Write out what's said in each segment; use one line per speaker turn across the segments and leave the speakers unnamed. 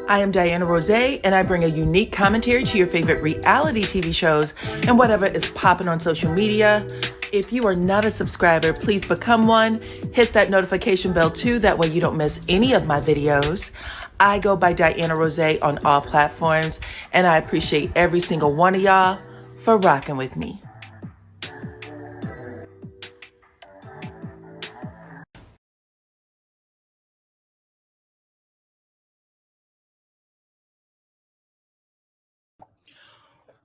I am DYANAROZAY, and I bring a unique commentary to your favorite reality TV shows and whatever is popping on social media. If you are not a subscriber, please become one. Hit that notification bell too, that way you don't miss any of my videos. I go by DYANAROZAY on all platforms, and I appreciate every single one of y'all for rocking with me.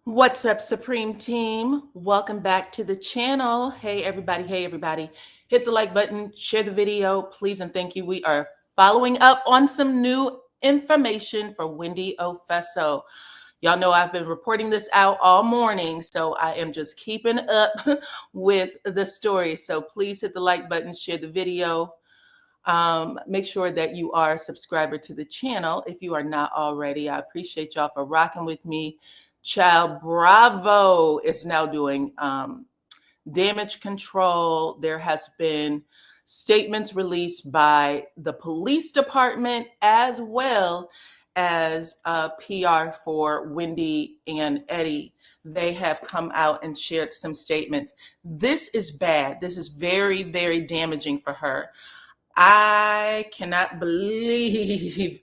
What's up, Supreme Team? Welcome back to the channel. Hey, everybody. Hey, everybody. Hit the like button, share the video, please, and thank you. We are following up on some new information for Wendy Ofeso. Y'all know I've been reporting this out all morning, so I am just keeping up with the story. So please hit the like button, share the video. Make sure that you are a subscriber to the channel if you are not already. I appreciate y'all for rocking with me. Child Bravo is now doing damage control. There has been statements released by the police department as well as PR for Wendy and Eddie. They have come out and shared some statements. This is bad. This is very, very damaging for her. I cannot believe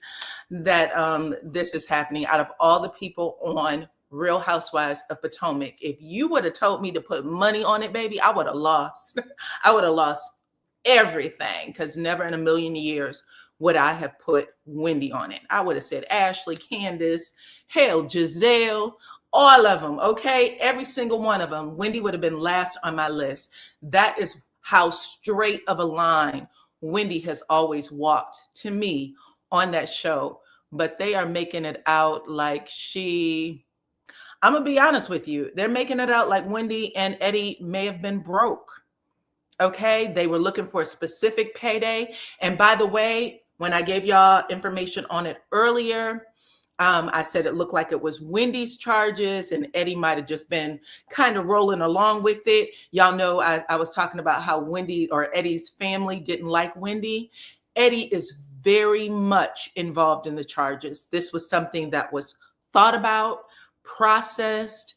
that this is happening. Out of all the people on Real Housewives of Potomac, if you would have told me to put money on it, baby, I would have lost. I would have lost everything, because never in a million years would I have put Wendy on it. I would have said Ashley, Candace, hell, Giselle, all of them, okay? Every single one of them. Wendy would have been last on my list. That is how straight of a line Wendy has always walked to me on that show. But they are making it out like I'm going to be honest with you. They're making it out like Wendy and Eddie may have been broke. Okay. They were looking for a specific payday. And by the way, when I gave y'all information on it earlier, I said it looked like it was Wendy's charges and Eddie might have just been kind of rolling along with it. Y'all know I was talking about how Wendy or Eddie's family didn't like Wendy. Eddie is very much involved in the charges. This was something that was thought about, processed.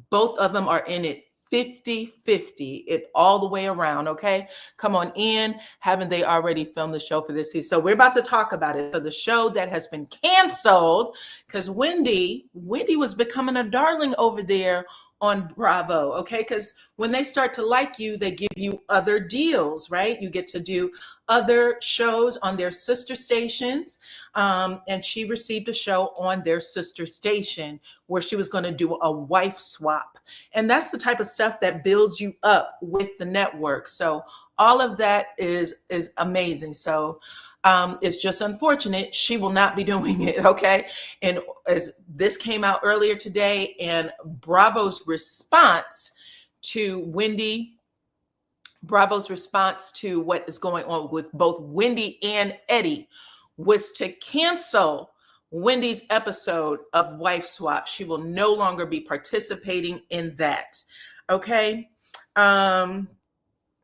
Both of them are in it 50-50, it all the way around, okay? Come on in. Haven't they already filmed the show for this season? So we're about to talk about it. So the show that has been canceled, because Wendy was becoming a darling over there on Bravo, okay? Because when they start to like you, they give you other deals, right? You get to do other shows on their sister stations. And she received a show on their sister station where she was going to do a wife swap. And that's the type of stuff that builds you up with the network. So all of that is amazing. So it's just unfortunate she will not be doing it, okay? And as this came out earlier today, and Bravo's response to what is going on with both Wendy and Eddie was to cancel Wendy's episode of Wife Swap. She will no longer be participating in that, okay?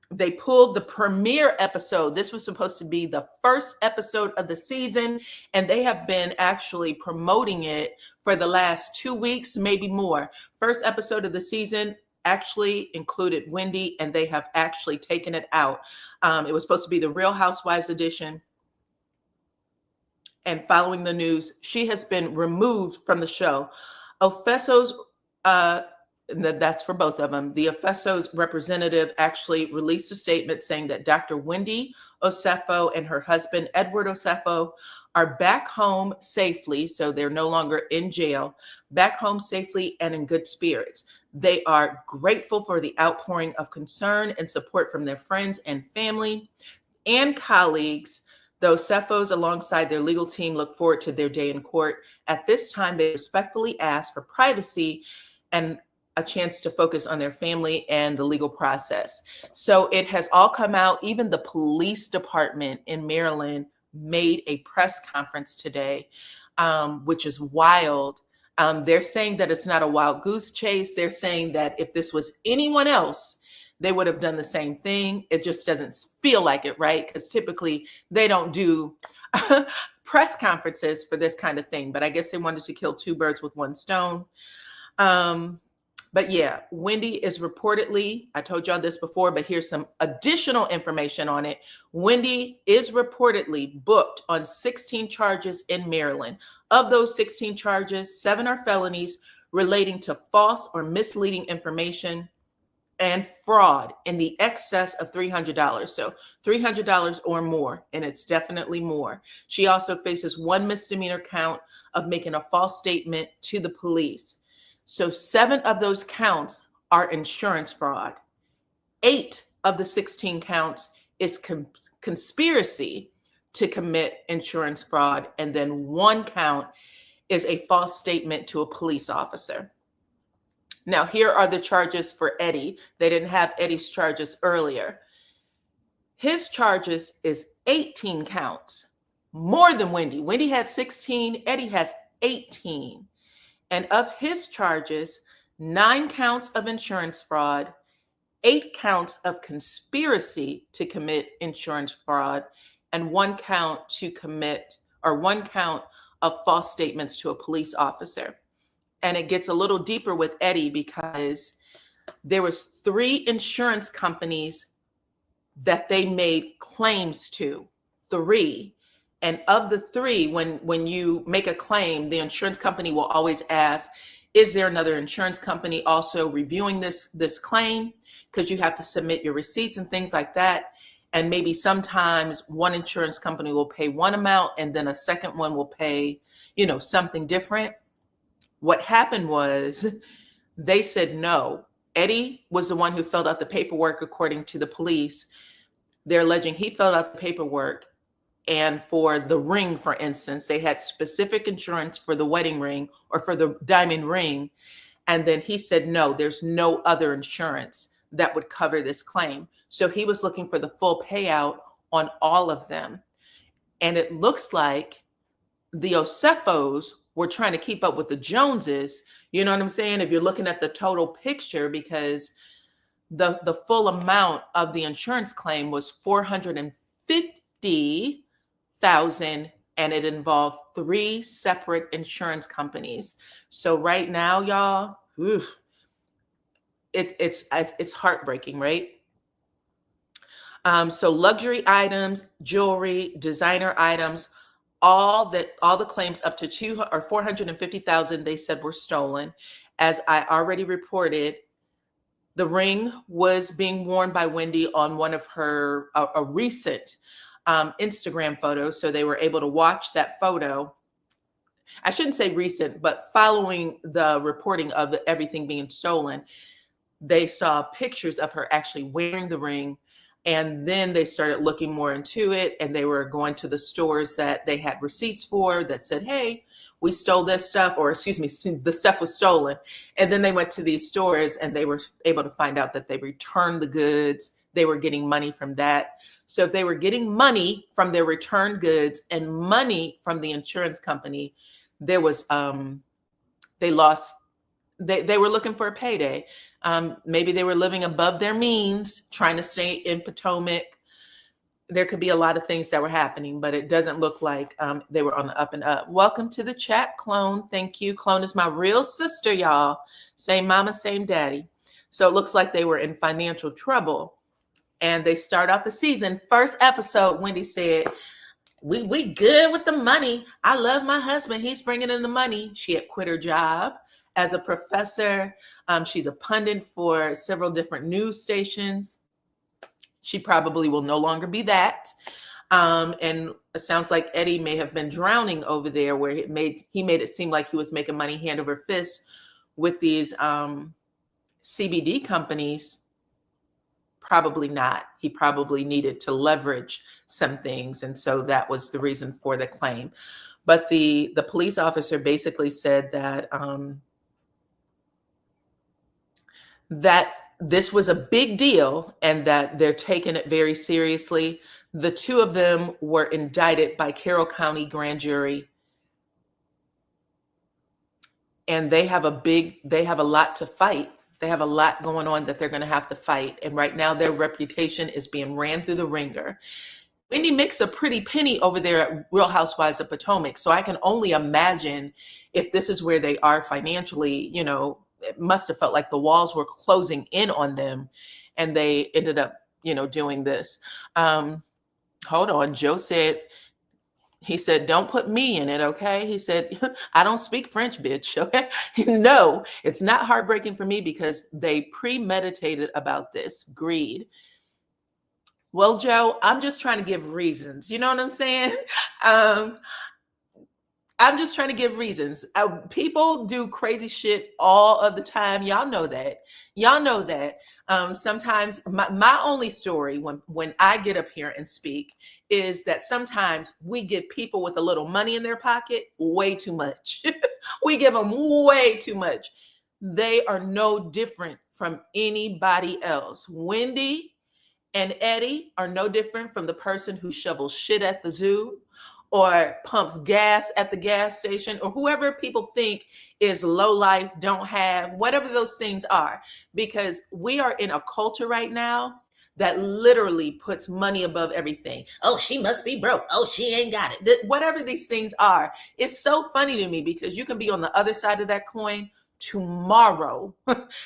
They pulled the premiere episode. This was supposed to be the first episode of the season, and they have been actually promoting it for the last 2 weeks, maybe more. First episode of the season actually included Wendy, and they have actually taken it out. It was supposed to be the Real Housewives edition. And following the news, she has been removed from the show. Ofeso's that's for both of them. The Ofeso's representative actually released a statement saying that Dr. Wendy Ofeso and her husband, Edward Ofeso, are back home safely. So they're no longer in jail, back home safely and in good spirits. They are grateful for the outpouring of concern and support from their friends and family and colleagues. The Ofesos, alongside their legal team, look forward to their day in court. At this time, they respectfully ask for privacy and a chance to focus on their family and the legal process. So it has all come out. Even the police department in Maryland made a press conference today, which is wild. They're saying that it's not a wild goose chase. They're saying that if this was anyone else, they would have done the same thing. It just doesn't feel like it, right? Because typically they don't do press conferences for this kind of thing. But I guess they wanted to kill two birds with one stone. But yeah, Wendy is reportedly, I told y'all this before, but here's some additional information on it. Wendy is reportedly booked on 16 charges in Maryland. Of those 16 charges, 7 are felonies relating to false or misleading information and fraud in the excess of $300. So $300 or more, and it's definitely more. She also faces 1 misdemeanor count of making a false statement to the police. So 7 of those counts are insurance fraud. 8 of the 16 counts is conspiracy to commit insurance fraud. And then 1 count is a false statement to a police officer. Now, here are the charges for Eddie. They didn't have Eddie's charges earlier. His charges is 18 counts, more than Wendy. Wendy had 16, Eddie has 18. And of his charges, 9 counts of insurance fraud, 8 counts of conspiracy to commit insurance fraud, and 1 count of false statements to a police officer. And it gets a little deeper with Eddie because there was 3 insurance companies that they made claims to. 3. And of the 3, when you make a claim, the insurance company will always ask, is there another insurance company also reviewing this claim? Because you have to submit your receipts and things like that. And maybe sometimes one insurance company will pay one amount and then a second one will pay, something different. What happened was they said no. Eddie was the one who filled out the paperwork according to the police. They're alleging he filled out the paperwork. And for the ring, for instance, they had specific insurance for the wedding ring or for the diamond ring. And then he said, no, there's no other insurance that would cover this claim. So he was looking for the full payout on all of them. And it looks like the Osefos were trying to keep up with the Joneses. You know what I'm saying? If you're looking at the total picture, because the full amount of the insurance claim was $450,000, and it involved 3 separate insurance companies. So right now, y'all, it's heartbreaking, right? So luxury items, jewelry, designer items, all the claims up to $450,000 they said were stolen. As I already reported, the ring was being worn by Wendy on one of her a recent Instagram photos. So they were able to watch that photo. I shouldn't say recent, but following the reporting of everything being stolen, they saw pictures of her actually wearing the ring. And then they started looking more into it, and they were going to the stores that they had receipts for that said, hey, we stole this stuff, or excuse me, the stuff was stolen. And then they went to these stores and they were able to find out that they returned the goods. They were getting money from that. So if they were getting money from their returned goods and money from the insurance company, there was, they were looking for a payday. Maybe they were living above their means, trying to stay in Potomac. There could be a lot of things that were happening, but it doesn't look like they were on the up and up. Welcome to the chat, Clone. Thank you. Clone is my real sister, y'all. Same mama, same daddy. So it looks like they were in financial trouble. And they start off the season. First episode, Wendy said, we good with the money. I love my husband. He's bringing in the money. She had quit her job as a professor. She's a pundit for several different news stations. She probably will no longer be that. And it sounds like Eddie may have been drowning over there, where he made it seem like he was making money hand over fist with these CBD companies. Probably not. He probably needed to leverage some things. And so that was the reason for the claim. But the police officer basically said that that this was a big deal and that they're taking it very seriously. The 2 of them were indicted by Carroll County grand jury. And they have a lot to fight. They have a lot going on that they're going to have to fight. And right now their reputation is being ran through the ringer. Wendy makes a pretty penny over there at Real Housewives of Potomac. So I can only imagine if this is where they are financially, it must have felt like the walls were closing in on them and they ended up, doing this. Hold on. Joe said, he said, don't put me in it, okay? He said, I don't speak French, bitch, okay? No, it's not heartbreaking for me because they premeditated about this. Greed. Well, Joe, I'm just trying to give reasons. You know what I'm saying? Um, I'm just trying to give reasons. People do crazy shit all of the time. Y'all know that. Y'all know that. Sometimes my only story when I get up here and speak is that sometimes we give people with a little money in their pocket way too much. We give them way too much. They are no different from anybody else. Wendy and Eddie are no different from the person who shovels shit at the zoo or pumps gas at the gas station or whoever people think is low life, don't have, whatever those things are. Because we are in a culture right now that literally puts money above everything. Oh, she must be broke. Oh, she ain't got it. Whatever these things are, it's so funny to me because you can be on the other side of that coin tomorrow,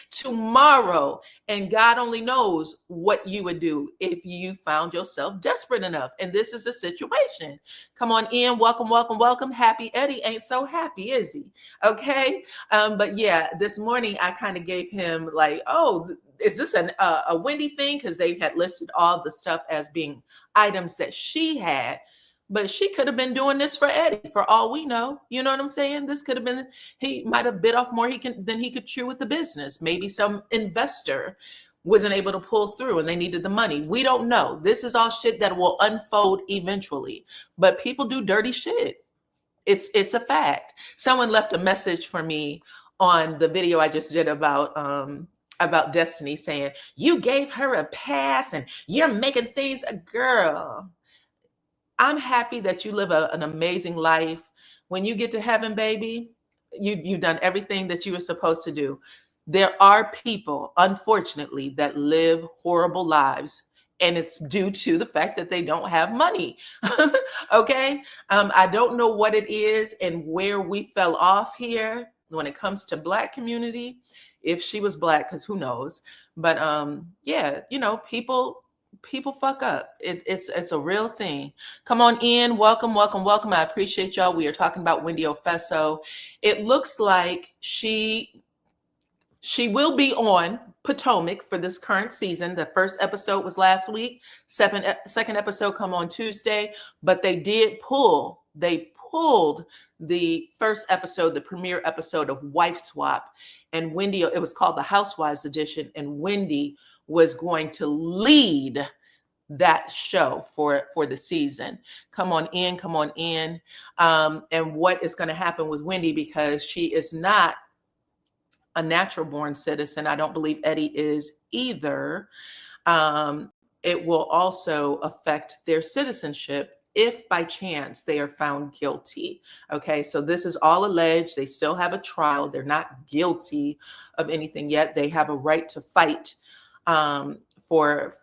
tomorrow, and God only knows what you would do if you found yourself desperate enough. And this is the situation. Come on in. Welcome, welcome, welcome. Happy Eddie ain't so happy, is he? Okay. But yeah, this morning I kind of gave him like, oh, is this a Wendy thing? Because they had listed all the stuff as being items that she had. But she could have been doing this for Eddie, for all we know. You know what I'm saying? This could have been, he might have bit off more than he could chew with the business. Maybe some investor wasn't able to pull through and they needed the money. We don't know. This is all shit that will unfold eventually. But people do dirty shit. It's a fact. Someone left a message for me on the video I just did about Destiny saying, you gave her a pass and you're making things a girl. I'm happy that you live an amazing life. When you get to heaven, baby, you've done everything that you were supposed to do. There are people, unfortunately, that live horrible lives, and it's due to the fact that they don't have money. Okay? I don't know what it is and where we fell off here when it comes to Black community, if she was Black, because who knows. But yeah, people fuck up. It's a real thing. Come on in. Welcome, welcome, welcome. I appreciate y'all. We are talking about Wendy Ofeso. It looks like she will be on Potomac for this current season. The first episode was last week. Second episode come on Tuesday, but they pulled the first episode, the premiere episode of Wife Swap, and Wendy, it was called the Housewives edition, and Wendy was going to lead that show for the season. Come on in, come on in. And what is going to happen with Wendy, because she is not a natural born citizen. I don't believe Eddie is either. It will also affect their citizenship if by chance they are found guilty. Okay, so this is all alleged. They still have a trial. They're not guilty of anything yet. They have a right to fight for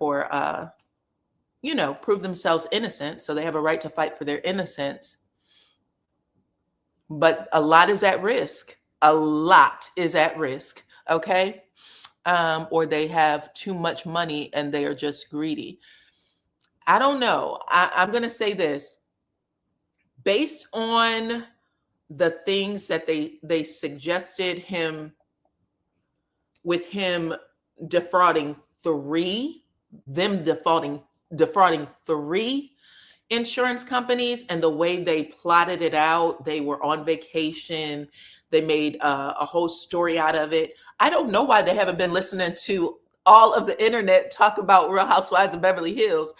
prove themselves innocent. So they have a right to fight for their innocence. But a lot is at risk. A lot is at risk. Okay. Or they have too much money and they are just greedy. I don't know. I'm going to say this. Based on the things that they suggested him, with him defrauding three insurance companies, and the way they plotted it out, they were on vacation. They made a whole story out of it. I don't know why they haven't been listening to all of the internet talk about Real Housewives of Beverly Hills.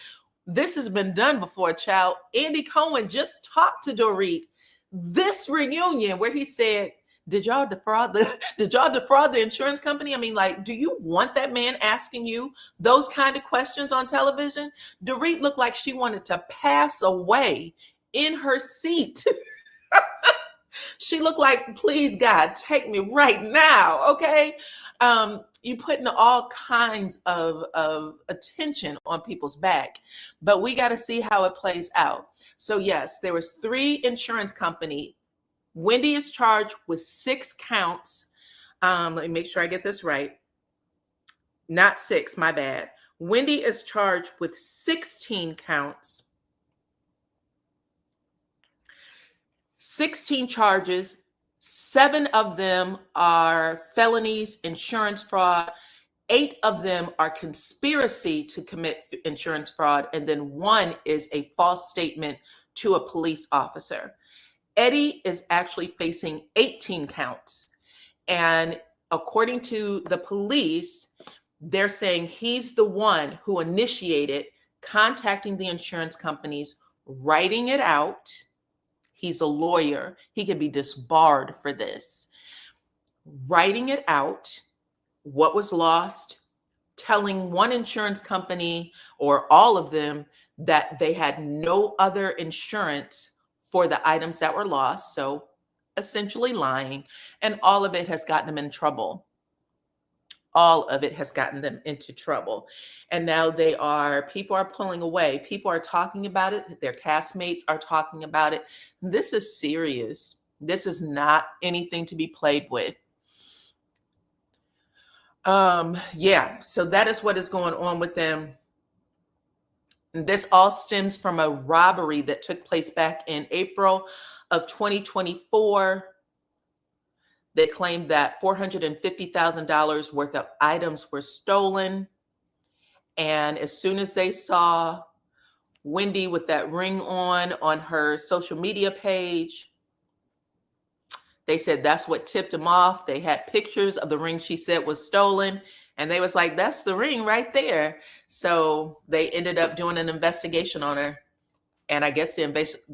This has been done before, child. Andy Cohen just talked to Dorit this reunion where he said, did y'all defraud the insurance company? I mean, like, do you want that man asking you those kind of questions on television? Dorit looked like she wanted to pass away in her seat. She looked like, please God, take me right now. Okay. you putting all kinds of attention on people's back. But we got to see how it plays out. So yes, there was 3 insurance company. Wendy is charged with 6 counts. Let me make sure I get this right. Not 6, my bad. Wendy is charged with 16 counts. 16 charges. 7 of them are felonies, insurance fraud. 8 of them are conspiracy to commit insurance fraud. And then 1 is a false statement to a police officer. Eddie is actually facing 18 counts. And according to the police, they're saying he's the one who initiated contacting the insurance companies, writing it out. He's a lawyer. He could be disbarred for this. Writing it out, what was lost, telling one insurance company or all of them that they had no other insurance for the items that were lost. So essentially lying. And all of it has gotten them in trouble. All of it has gotten them into trouble. And now people are pulling away. People are talking about it. Their castmates are talking about it. This is serious. This is not anything to be played with. Yeah, so that is what is going on with them. This all stems from a robbery that took place back in April of 2024. They claimed that $450,000 worth of items were stolen. And as soon as they saw Wendy with that ring on her social media page, they said that's what tipped them off. They had pictures of the ring she said was stolen. And they was like, that's the ring right there. So they ended up doing an investigation on her. And I guess the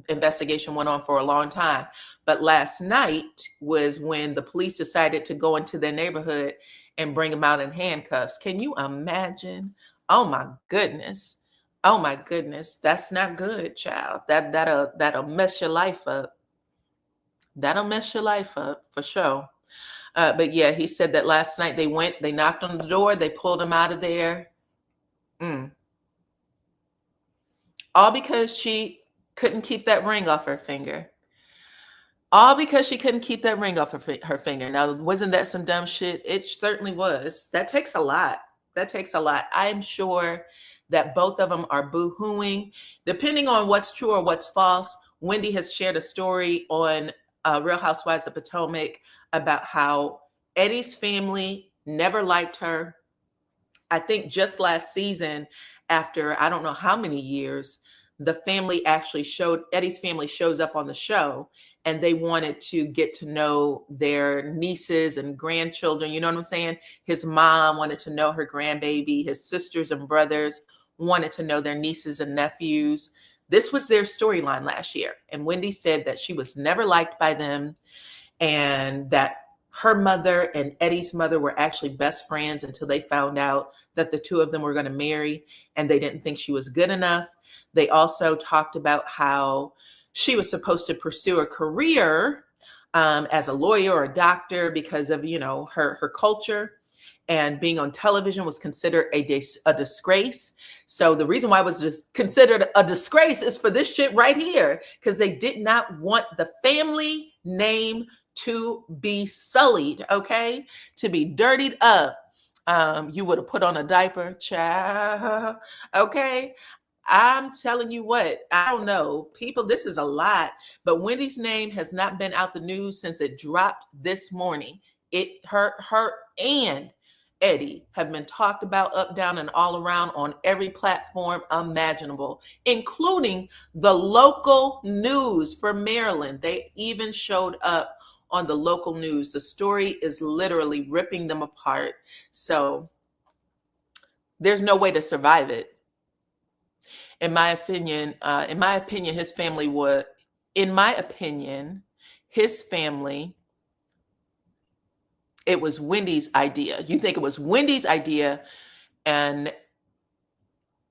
investigation went on for a long time. But last night was when the police decided to go into their neighborhood and bring them out in handcuffs. Can you imagine? Oh my goodness. Oh my goodness. That's not good, child. That'll mess your life up. That'll mess your life up for sure. But yeah, he said that last night they knocked on the door, they pulled him out of there. All because she couldn't keep that ring off her finger. All because she couldn't keep that ring off her finger. Now, wasn't that some dumb shit? It certainly was. That takes a lot. That takes a lot. I'm sure that both of them are boo-hooing. Depending on what's true or what's false, Wendy has shared a story on Real Housewives of Potomac about how Eddie's family never liked her. I think just last season, after I don't know how many years, the family actually Eddie's family shows up on the show, and they wanted to get to know their nieces and grandchildren. You know what I'm saying? His mom wanted to know her grandbaby. His sisters and brothers wanted to know their nieces and nephews. This was their storyline last year. And Wendy said that she was never liked by them, and that her mother and Eddie's mother were actually best friends until they found out that the two of them were going to marry, and they didn't think she was good enough. They also talked about how she was supposed to pursue a career as a lawyer or a doctor because of, her culture, and being on television was considered a disgrace. So the reason why it was considered a disgrace is for this shit right here, because they did not want the family name to be sullied, okay? To be dirtied up. You would have put on a diaper, child, okay? I'm telling you what, I don't know. People, this is a lot. But Wendy's name has not been out the news since it dropped this morning. Her and Eddie have been talked about up, down, and all around on every platform imaginable, including the local news for Maryland. They even showed up on the local news. The story is literally ripping them apart. So there's no way to survive it. In my opinion, his family would, it was Wendy's idea. You think it was Wendy's idea, and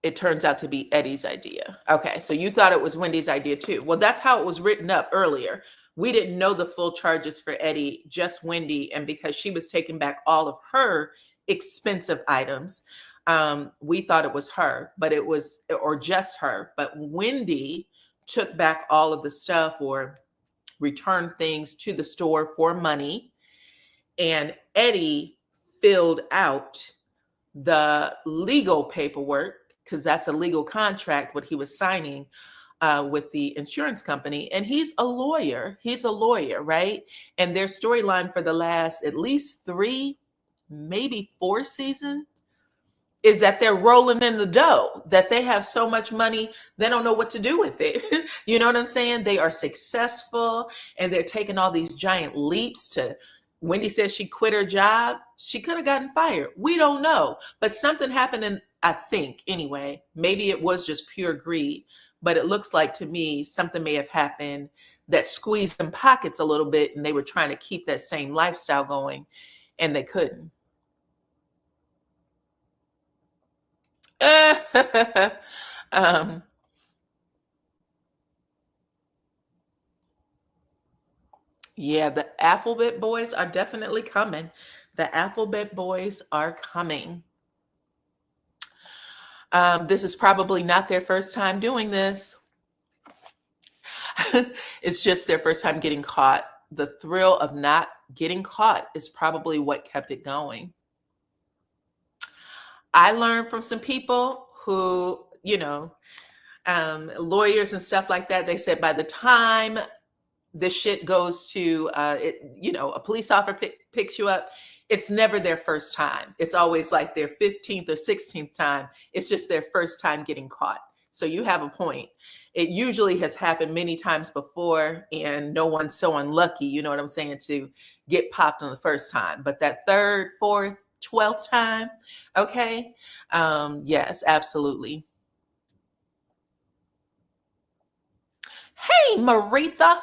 it turns out to be Eddie's idea. Okay, so you thought it was Wendy's idea too. Well, that's how it was written up earlier. We didn't know the full charges for Eddie, just Wendy. And because she was taking back all of her expensive items. We thought it was her, but it was, or just her. But Wendy took back all of the stuff or returned things to the store for money. And Eddie filled out the legal paperwork because that's a legal contract, what he was signing with the insurance company. And he's a lawyer. He's a lawyer, right? And their storyline for the last at least 3, maybe 4 seasons is that they're rolling in the dough, that they have so much money, they don't know what to do with it. You know what I'm saying? They are successful and they're taking all these giant leaps to, Wendy says she quit her job. She could have gotten fired. We don't know. But something happened, and I think, anyway, maybe it was just pure greed. But it looks like to me something may have happened that squeezed them pockets a little bit, and they were trying to keep that same lifestyle going, and they couldn't. um, yeah, the Alphabet Boys are definitely coming. The Alphabet Boys are coming. This is probably not their first time doing this. It's just their first time getting caught. The thrill of not getting caught is probably what kept it going. I learned from some people who, lawyers and stuff like that. They said by the time this shit goes to, a police officer picks you up, it's never their first time. It's always like their 15th or 16th time. It's just their first time getting caught. So you have a point. It usually has happened many times before, and no one's so unlucky, you know what I'm saying, to get popped on the first time. But that 3rd, 4th, 12th time, okay? Yes, absolutely. Hey, Maritha.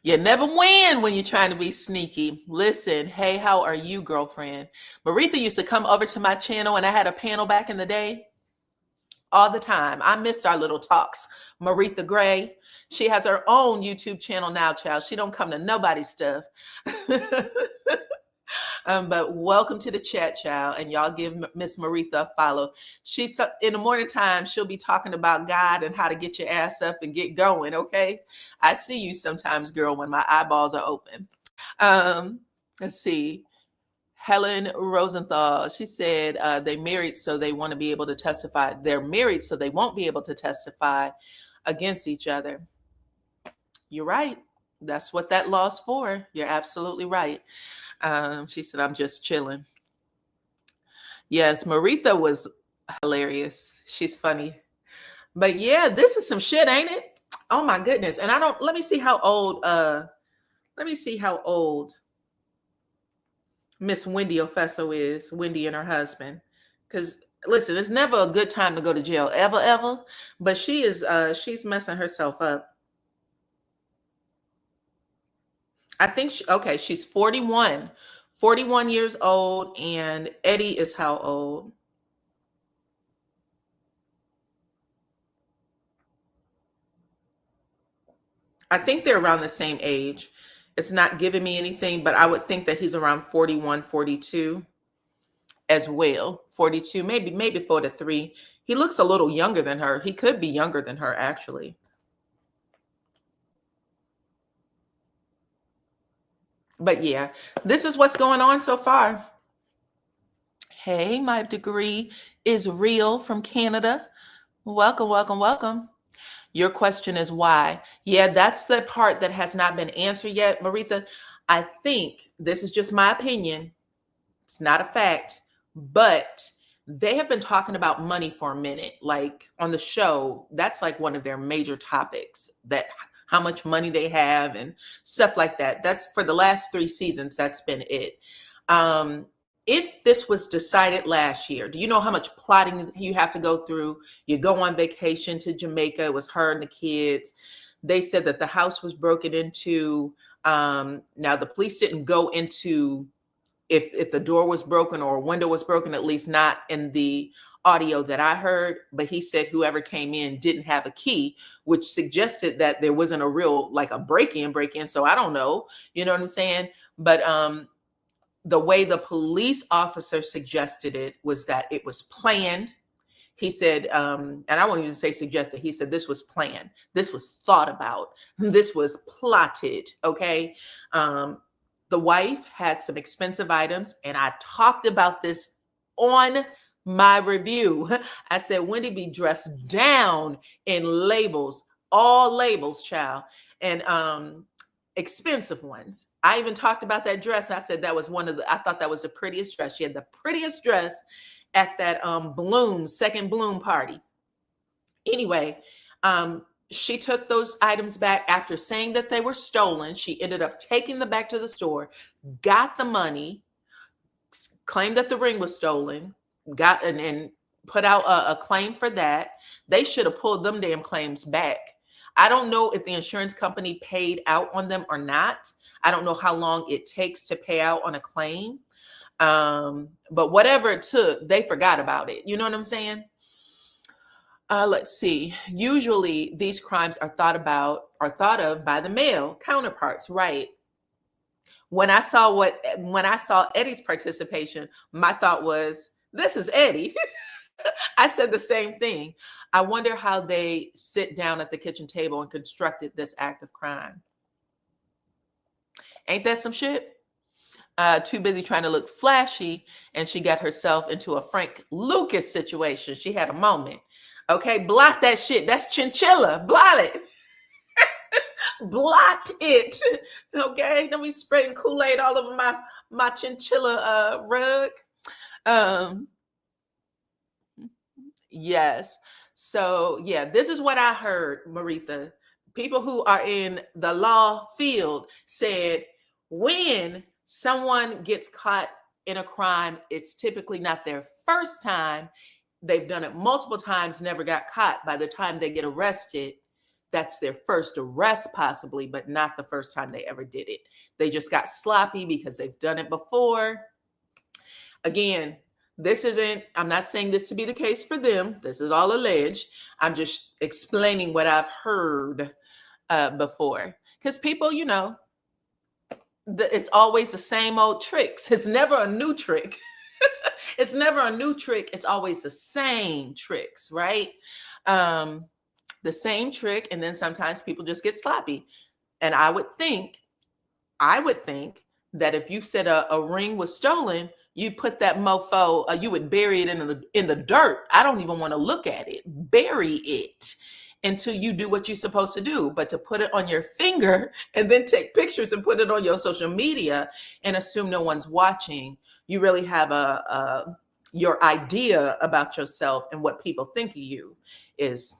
You never win when you're trying to be sneaky. Listen, hey, how are you, girlfriend? Maritha used to come over to my channel, and I had a panel back in the day all the time. I missed our little talks. Maritha Gray, she has her own YouTube channel now, child. She don't come to nobody's stuff. But welcome to the chat, child. And y'all give Miss Maritha a follow. She's in the morning time. She'll be talking about God and how to get your ass up and get going. Okay. I see you sometimes, girl, when my eyeballs are open. Let's see. Helen Rosenthal, she said they married so they want to be able to testify. They're married so they won't be able to testify against each other. You're right. That's what that law's for. You're absolutely right. She said, I'm just chilling. Yes, Maritha was hilarious. She's funny. But yeah, this is some shit, ain't it? Oh my goodness. And let me see how old Miss Wendy Ofeso is, Wendy and her husband. Because listen, it's never a good time to go to jail, ever. But she's messing herself up. I think, she's 41 years old, and Eddie is how old? I think they're around the same age. It's not giving me anything, but I would think that he's around 41, 42 as well. 42, maybe 43. He looks a little younger than her. He could be younger than her, actually. But yeah, this is what's going on so far. Hey, my degree is real from Canada. Welcome. Your question is why? Yeah, that's the part that has not been answered yet, Maritha. I think this is just my opinion. It's not a fact, but they have been talking about money for a minute. Like on the show, that's like one of their major topics, that how much money they have and stuff like that. That's for the last 3 seasons. That's been it. If this was decided last year, do you know how much plotting you have to go through? You go on vacation to Jamaica. It was her and the kids. They said that the house was broken into. Now the police didn't go into if the door was broken or a window was broken, at least not in the audio that I heard. But he said whoever came in didn't have a key, which suggested that there wasn't a real, like a break-in. So I don't know, you know what I'm saying? But The way the police officer suggested it was that it was planned. He said, and I won't even say suggested, he said this was planned. This was thought about. This was plotted, okay? The wife had some expensive items, and I talked about this on my review. I said, Wendy be dressed down in labels, all labels, child, and expensive ones. I even talked about that dress. I said that was I thought that was the prettiest dress. She had the prettiest dress at that second bloom party. Anyway, she took those items back after saying that they were stolen. She ended up taking them back to the store, got the money, claimed that the ring was stolen, got and put out a claim for that. They should have pulled them damn claims back. I don't know if the insurance company paid out on them or not. I don't know how long it takes to pay out on a claim. But whatever it took, they forgot about it. You know what I'm saying? Let's see. Usually these crimes are thought of by the male counterparts, right? When I saw Eddie's participation, my thought was, this is Eddie. I said the same thing. I wonder how they sit down at the kitchen table and constructed this act of crime. Ain't that some shit? Too busy trying to look flashy, and she got herself into a Frank Lucas situation. She had a moment. Okay, blot that shit. That's chinchilla. Blot it. Blot it. Okay, don't be spreading Kool-Aid all over my chinchilla rug. Yes. So yeah, this is what I heard, Maritha. People who are in the law field said when someone gets caught in a crime, it's typically not their first time. They've done it multiple times, never got caught. By the time they get arrested, that's their first arrest possibly, but not the first time they ever did it. They just got sloppy because they've done it before. Again, I'm not saying this to be the case for them. This is all alleged. I'm just explaining what I've heard before. Because people, it's always the same old tricks. It's never a new trick. It's never a new trick. It's always the same tricks, right? The same trick. And then sometimes people just get sloppy. And I would think that if you said a ring was stolen, you put that mofo, you would bury it in the dirt. I don't even want to look at it. Bury it until you do what you're supposed to do. But to put it on your finger and then take pictures and put it on your social media and assume no one's watching, you really have your idea about yourself and what people think of you is,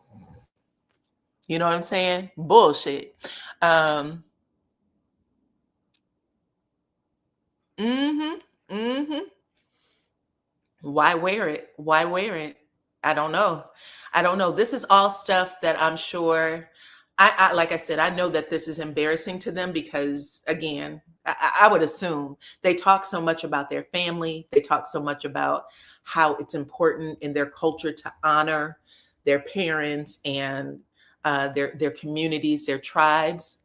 you know what I'm saying? Bullshit. Why wear it? Why wear it? I don't know. This is all stuff that I'm sure, like I said, I know that this is embarrassing to them because, again, I would assume they talk so much about their family. They talk so much about how it's important in their culture to honor their parents and their communities, their tribes.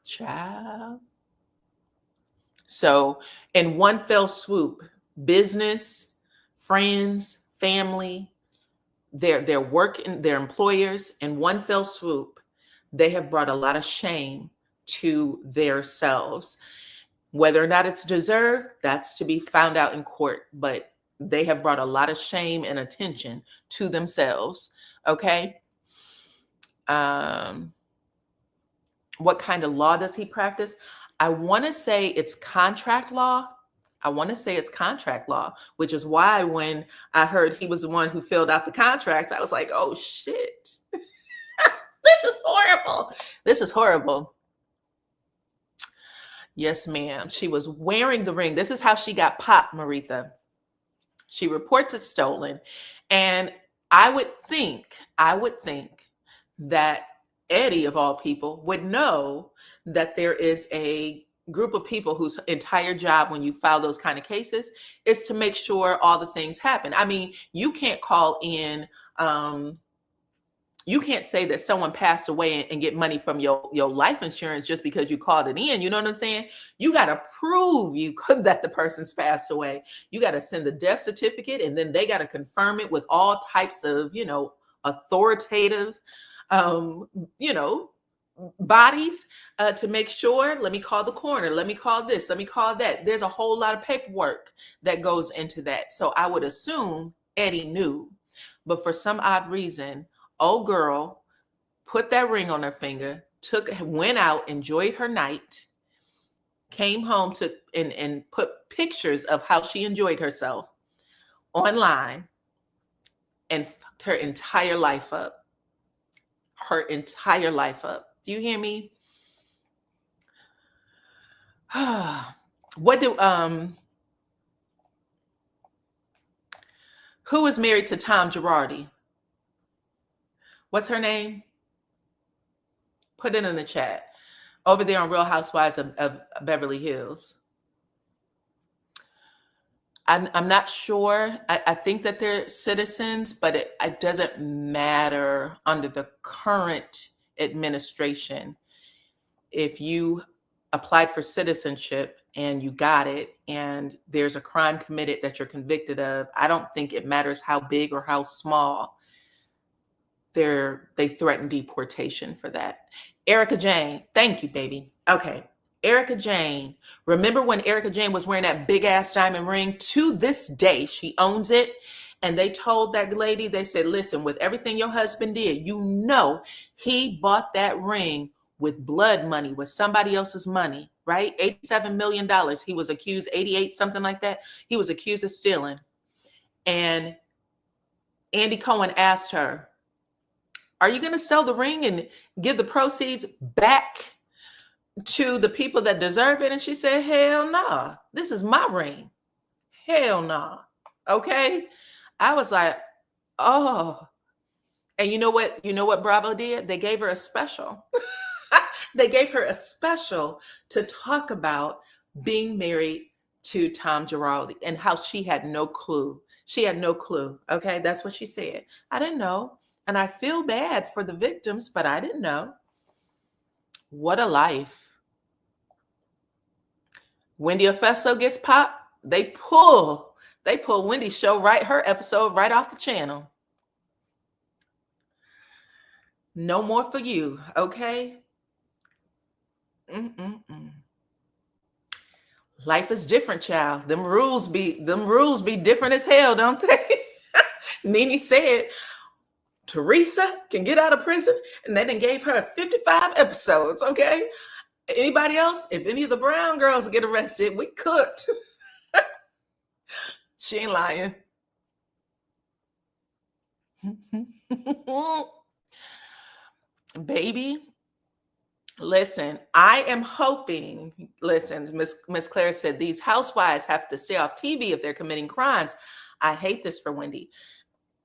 Child. So in one fell swoop, business, friends, family, their work, and their employers, in one fell swoop, they have brought a lot of shame to themselves. Whether or not it's deserved, that's to be found out in court, but they have brought a lot of shame and attention to themselves. Okay. What kind of law does he practice? I want to say it's contract law. Which is why when I heard he was the one who filled out the contracts, I was like, oh shit. This is horrible. Yes, ma'am. She was wearing the ring. This is how she got popped, Maritha. She reports it stolen. And I would think that Eddie, of all people, would know that there is a group of people whose entire job when you file those kind of cases is to make sure all the things happen. I mean, you can't call in you can't say that someone passed away and get money from your life insurance just because you called it in. You know what I'm saying? You got to prove that the person's passed away. You got to send the death certificate, and then they got to confirm it with all types of, authoritative, um, you know, bodies to make sure. Let me call the coroner. Let me call this. Let me call that. There's a whole lot of paperwork that goes into that. So I would assume Eddie knew, but for some odd reason, old girl put that ring on her finger, went out, enjoyed her night, came home and put pictures of how she enjoyed herself online, and fucked her entire life up. Her entire life up. Do you hear me? Who is married to Tom Girardi? What's her name? Put it in the chat. Over there on Real Housewives of Beverly Hills. I'm not sure. I think that they're citizens, but it doesn't matter under the current administration. If you applied for citizenship and you got it, and there's a crime committed that you're convicted of, I don't think it matters how big or how small. They threaten deportation for that. Erica Jane, thank you, baby. Okay. Erica Jane, remember when Erica Jane was wearing that big ass diamond ring? To this day, she owns it. And they told that lady, they said, listen, with everything your husband did, he bought that ring with blood money, with somebody else's money, right? $87 million. He was accused, 88, something like that. He was accused of stealing. And Andy Cohen asked her, are you going to sell the ring and give the proceeds back to the people that deserve it? And she said, hell nah, this is my ring. Hell nah. Okay. I was like, oh. And you know what Bravo did? They gave her a special. They gave her a special to talk about being married to Tom Girardi and how she had no clue. She had no clue. Okay. That's what she said. I didn't know. And I feel bad for the victims, but I didn't know. What a life. Wendy Ofeso gets popped. They pull Wendy's show her episode right off the channel. No more for you, okay? Life is different, child. Them rules be different as hell, don't they? Nene said Teresa can get out of prison, and they done gave her 55 episodes, okay? Anybody else? If any of the Brown girls get arrested, we cooked. She ain't lying. Baby, listen, I am hoping, listen, Miss Claire said these housewives have to stay off TV if they're committing crimes. I hate this for Wendy.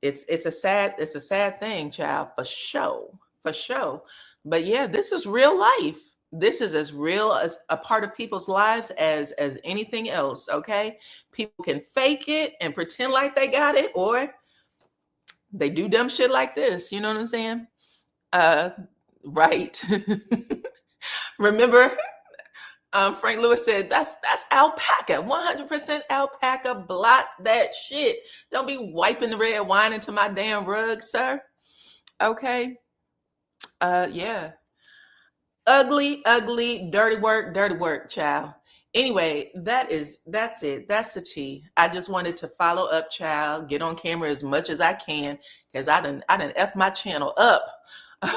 It's a sad thing, child, for sure. But yeah, this is real life. This is as real as a part of people's lives as anything else, okay? People can fake it and pretend like they got it, or they do dumb shit like this. You know what I'm saying? Right. Remember, Frank Lewis said, that's alpaca, 100% alpaca. Blot that shit. Don't be wiping the red wine into my damn rug, sir. Okay. Yeah. Ugly, dirty work, child. Anyway, that's it. That's the tea. I just wanted to follow up, child, get on camera as much as I can, because I done F my channel up,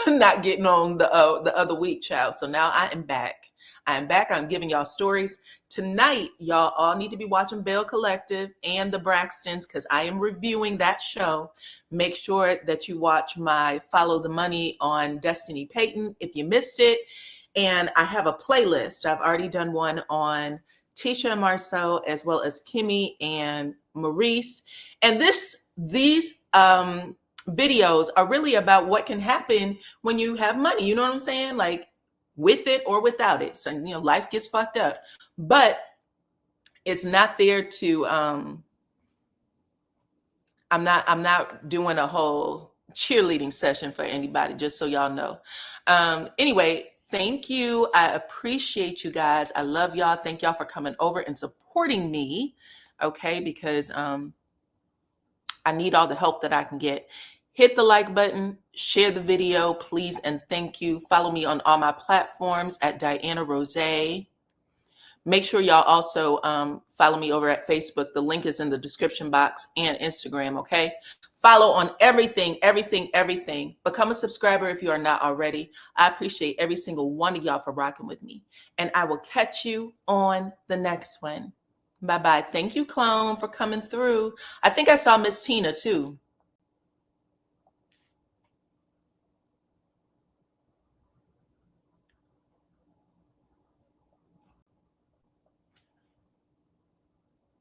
not getting on the other week, child. So now I am back. I'm giving y'all stories. Tonight, y'all all need to be watching Bell Collective and the Braxtons, because I am reviewing that show. Make sure that you watch my Follow the Money on Destiny Payton if you missed it. And I have a playlist. I've already done one on Tisha and Marceau, as well as Kimmy and Maurice. And these videos are really about what can happen when you have money. You know what I'm saying? Like, with it or without it. So, life gets fucked up, but it's not there to, I'm not doing a whole cheerleading session for anybody, just so y'all know. Anyway, thank you. I appreciate you guys. I love y'all. Thank y'all for coming over and supporting me. Okay, because I need all the help that I can get. Hit the like button, share the video, please, and thank you. Follow me on all my platforms at DYANAROZAY. Make sure y'all also follow me over at Facebook. The link is in the description box, and Instagram, okay? Follow on everything, everything, everything. Become a subscriber if you are not already. I appreciate every single one of y'all for rocking with me. And I will catch you on the next one. Bye-bye. Thank you, Clone, for coming through. I think I saw Miss Tina, too.